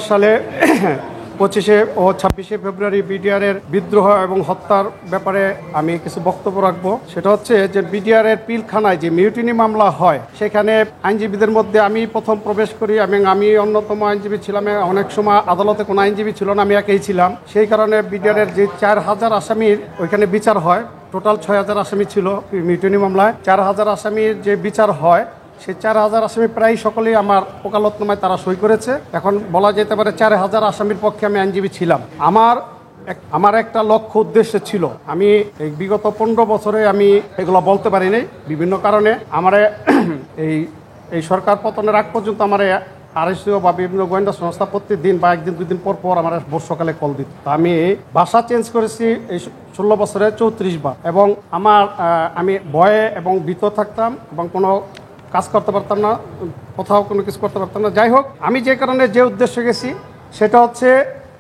সালে 25 ও 26 ফেব্রুয়ারি বিডিআরের বিদ্রোহ এবং হত্যার ব্যাপারে আমি কিছু বক্তব্য রাখবো। সেটা হচ্ছে যে বিডিআরের পিলখানায় যে মিউটিনি মামলা হয়, সেখানে আইনজীবীদের মধ্যে আমি প্রথম প্রবেশ করি এবং আমি অন্যতম আইনজীবী ছিলাম। অনেক সময় আদালতে কোনো আইনজীবী ছিল না, আমি একাই ছিলাম। সেই কারণে বিডিআরের যে 4000 আসামির ওইখানে বিচার হয়, টোটাল 6000 আসামি ছিল মিউটিনি মামলায়। 4000 আসামির যে বিচার হয়, সেই 4000 আসামি প্রায় সকলেই আমার ওকালতনামায় তারা সই করেছে। এখন বলা যেতে পারে 4000 আসামির পক্ষে আমি আইনজীবী ছিলাম। আমার একটা লক্ষ্য উদ্দেশ্য ছিল, আমি এই বিগত 15 বছরে আমি এগুলো বলতে পারিনি বিভিন্ন কারণে। আমার এই সরকার পতনের আগ পর্যন্ত আমার আরএসও বা বিভিন্ন গোয়েন্দা সংস্থা প্রত্যেকদিন বা একদিন দুদিন পর পর আমার বর্ষকালে কল দিত। আমি ভাষা চেঞ্জ করেছি এই 16 বছরে 34 বার, এবং আমি ভয়ে এবং ভীত থাকতাম এবং কোনো কাজ করতে পারতাম না, কোথাও কোনো কিছু করতে পারতাম না। যাই হোক, আমি যে কারণে যে উদ্দেশ্যে গেছি সেটা হচ্ছে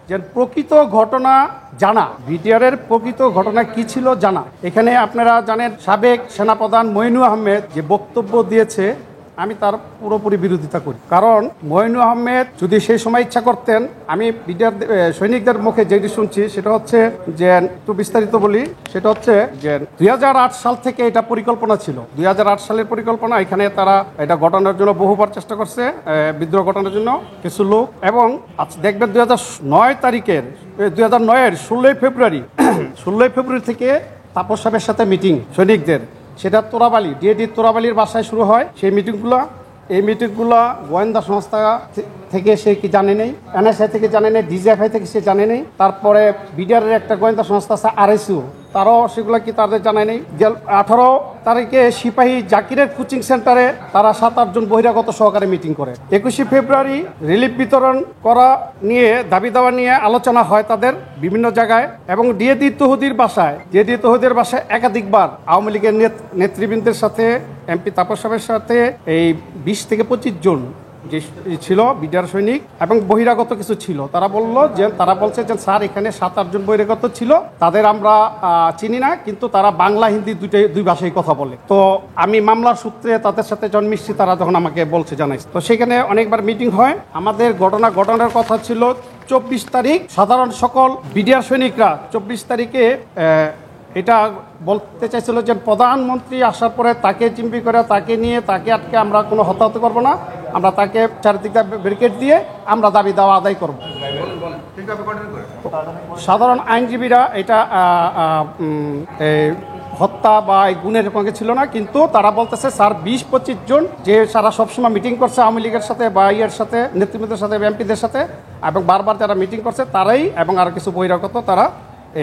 যে প্রকৃত ঘটনা জানা, বিডিআরের প্রকৃত ঘটনা কি ছিল জানা। এখানে আপনারা জানেন, সাবেক সেনাপ্রধান মইনুল আহমেদ যে বক্তব্য দিয়েছে, আমি তার পুরোপুরি বিরোধিতা করি। কারণ মইনুল আহমেদ যদি সেই সময় ইচ্ছা করতেন, আমি বিডিআর সৈনিকদের মুখে যেটি শুনছি সেটা হচ্ছে যে, একটু বিস্তারিত বলি, সেটা হচ্ছে যে 2008 সাল থেকে এটা পরিকল্পনা ছিল। 2008 সালের পরিকল্পনা। এখানে তারা এটা ঘটানোর জন্য বহুবার চেষ্টা করছে, বিদ্রোহ ঘটানোর জন্য কিছু লোক। এবং দেখবেন 2009-এর 16 ফেব্রুয়ারি থেকে তাপস সাহেবের সাথে মিটিং সৈনিকদের, সেটা তোরাবালি, ডিএডি তোরাবালির বাসায় শুরু হয় সেই মিটিংগুলো। এই মিটিংগুলো গোয়েন্দা সংস্থা থেকে সে কি জানে নেই, এনএসআই থেকে জানে নেই, ডিজিএফআই থেকে সে জানে নেই। তারপরে বিডিআরের একটা গোয়েন্দা সংস্থা আছে আরএসইউ, তারাও সেগুলো কি তাদের জানায় নেই। 18 তারিখে সিপাহী জাকিরের কোচিং সেন্টারে তারা 7-8 জন বহিরাগত সহকারে মিটিং করে। 21 ফেব্রুয়ারি রিলিফ বিতরণ করা নিয়ে, দাবি দাওয়া নিয়ে আলোচনা হয় তাদের বিভিন্ন জায়গায়। এবং ডিএডি তৌহিদের বাসায় একাধিকবার আওয়ামী লীগের নেতৃবৃন্দের সাথে, এমপি তাপস সাহেবের সাথে এই 20 থেকে 25 জন যে ছিল বিডিআর সৈনিক এবং বহিরাগত কিছু ছিল, তারা বলছে যে স্যার, এখানে 7-8 জন বহিরাগত ছিল, তাদের আমরা চিনি না, কিন্তু তারা বাংলা হিন্দি দুই ভাষায় কথা বলে। তো আমি মামলার সূত্রে তাদের সাথে যখন মিশছি, তারা যখন আমাকে বলছে, জানাইছে। তো সেখানে অনেকবার মিটিং হয়। আমাদের ঘটনার কথা ছিল 24 তারিখ। সাধারণ সকল বিডিআর সৈনিকরা 24 তারিখে এটা বলতে চাইছিল যে প্রধানমন্ত্রী আসার পরে তাকে চিম্পি করে, তাকে নিয়ে, তাকে আটকে আমরা কোনো হতাহত করবো না, আমরা তাকে চারিদিকে ব্যারিকেড দিয়ে আমরা দাবি দাওয়া আদায় করব। সাধারণ আইনজীবীরা এটা হত্যা বা এই গুণের সঙ্গে ছিল না, কিন্তু তারা বলতেছে স্যার 20-25 জন যে সারা সবসময় মিটিং করছে আওয়ামী লীগের সাথে বা ইয়ের সাথে, নেতৃবৃন্দের সাথে, এমপিদের সাথে, এবং বারবার যারা মিটিং করছে তারাই, এবং আর কিছু বহিরাগত, তারা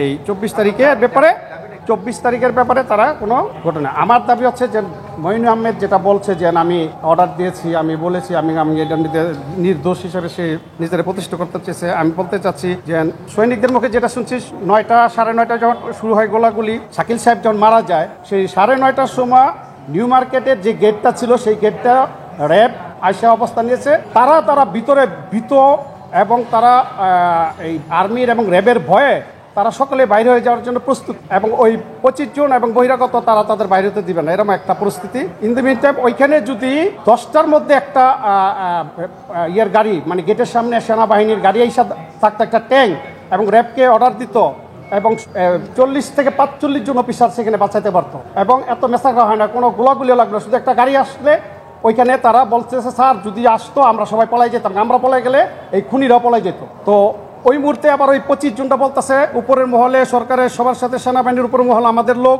এই 24 তারিখের ব্যাপারে তারা কোনো ঘটনা। আমার দাবি হচ্ছে যে মইনুল আহমেদ যেটা বলছে যে আমি অর্ডার দিয়েছি, আমি বলেছি, আমি এটা নির্দোষ হিসেবে সে নিজেরা প্রতিষ্ঠা করতে চেয়েছে। আমি বলতে চাচ্ছি যে সৈনিকদের মুখে যেটা শুনছি, 9:30 যখন শুরু হয় গোলাগুলি, শাকিল সাহেব যখন মারা যায়, সেই 9:30টার সময় নিউ মার্কেটের যে গেটটা ছিল, সেই গেটটা র্যাব আইসা অবস্থান নিয়েছে। তারা ভিতরে ভীত, এবং তারা এই আর্মির এবং র্যাবের ভয়ে তারা সকলে বাইরে হয়ে যাওয়ার জন্য প্রস্তুত, এবং ওই 25 জন এবং বহিরাগত তারা তাদের বাইরে হতে দিবে না, এরকম একটা পরিস্থিতি। ইন দ্য মিন টাইম ওইখানে যদি 10টার মধ্যে একটা গাড়ি, মানে গেটের সামনে সেনাবাহিনীর গাড়ি এসে থাকতো, একটা ট্যাঙ্ক, এবং র্যাবকে অর্ডার দিত, এবং 40 থেকে 45 জন অফিসার সেখানে বাঁচাইতে পারতো, এবং এত মেসাকরা হয় না, কোনো গোলাগুলিও লাগলো, শুধু একটা গাড়ি আসলে ওইখানে তারা বলতেছে স্যার যদি আসতো আমরা সবাই পলাই যেতাম, আমরা পলাই গেলে এই খুনিরাও পলাই যেত। তো ওই মুহূর্তে আবার ওই 25 জনটা বলতেছে উপরের মহলে, সরকারের সবার সাথে, সেনাবাহিনীর উপরের মহল আমাদের লোক,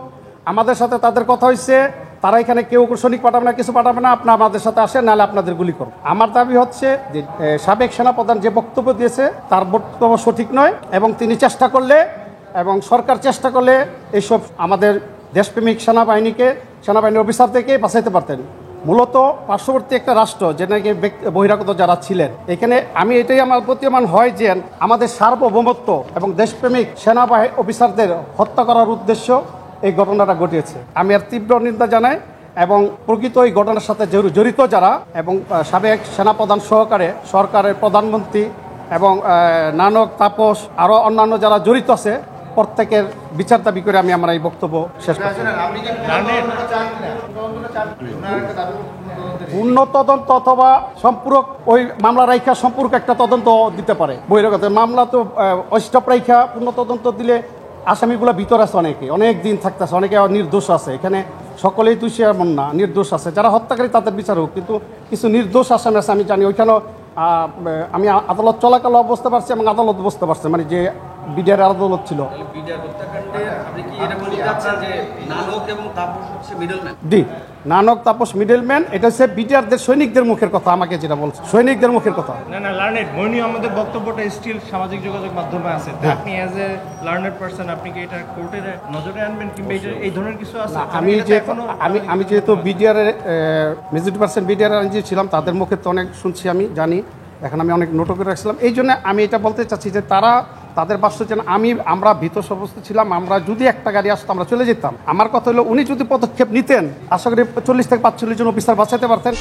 আমাদের সাথে তাদের কথা হয়েছে, তারা এখানে কেউ সৈনিক পাঠাবে না, কিছু পাঠাবে না, আপনার আমাদের সাথে আসেন, নাহলে আপনাদের গুলি করো। আমার দাবি হচ্ছে যে সাবেক সেনাপ্রধান যে বক্তব্য দিয়েছে তার বক্তব্য সঠিক নয়, এবং তিনি চেষ্টা করলে, এবং সরকার চেষ্টা করলে এইসব আমাদের দেশপ্রেমিক সেনাবাহিনীর অফিসারদেরকে বাঁচাইতে পারতেন। মূলত পার্শ্ববর্তী একটা রাষ্ট্র, যে নাকি বহিরাগত যারা ছিলেন, এখানে আমি এটাই আমার প্রতীয়মান হয় যে আমাদের সার্বভৌমত্ব এবং দেশপ্রেমিক সেনাবাহিনী অফিসারদের হত্যা করার উদ্দেশ্য এই ঘটনাটা ঘটিয়েছে। আমি এর তীব্র নিন্দা জানাই, এবং প্রকৃত এই ঘটনার সাথে জড়িত যারা, এবং সাবেক সেনাপ্রধান সহকারে সরকারের প্রধানমন্ত্রী এবং নানক, তাপস, আরও অন্যান্য যারা জড়িত আছে, প্রত্যেকের বিচার দাবি করে আমি আমার এই বক্তব্য শেষ করছি। পূর্ণ তদন্ত অথবা সম্পূরক ওই মামলা রাইখা সম্পূরক একটা তদন্ত দিতে পারে বহিরাগত মামলা তো অস্টপ রাইখা পূর্ণ তদন্ত দিলে আসামিগুলো ভিতরে আছে, অনেক দিন থাকতেছে, অনেকে নির্দোষ আছে। এখানে সকলেই দোষী এমন না, নির্দোষ আছে, যারা হত্যাকারী তাদের বিচার হোক, কিন্তু কিছু নির্দোষ আসামি আছে আমি জানি। ওইখানেও আমি আদালত চলাকালে বুঝতে পারছি এবং আদালত বুঝতে পারছে, মানে যে বিডিআর আদালত ছিল। জি, নানক তাপস মিডলম্যান, এটা হচ্ছে বিডিআরদের সৈনিকদের মুখের কথা, আমাকে যেটা বলছে সৈনিকদের মুখের কথা। না লার্নেড মইনি আমাদের বক্তব্যটা স্টিল সামাজিক যোগাযোগ মাধ্যমে আছে। আপনি অ্যাজ এ লার্নেড পারসন আপনি কি এটা কোর্টের নজরে আনবেন কিংবা এই ধরনের কিছু আছে? আমি যেহেতু বিডিআর মেজরিটি পার্সেন্ট বিডিআর আইনজীবী ছিলাম, তাদের মুখে তো অনেক শুনছি, আমি জানি, এখন আমি অনেক নোটও করে রাখছিলাম। এই জন্য আমি এটা বলতে চাচ্ছি যে তাদের বাস্য যেন আমরা ভীত সবস্থ ছিলাম। আমরা যদি একটা গাড়ি আসতো আমরা চলে যেতাম। আমার কথা হলো উনি যদি পদক্ষেপ নিতেন, আশা করি 40 থেকে 45 জন অফিসার বাঁচাতে পারতেন।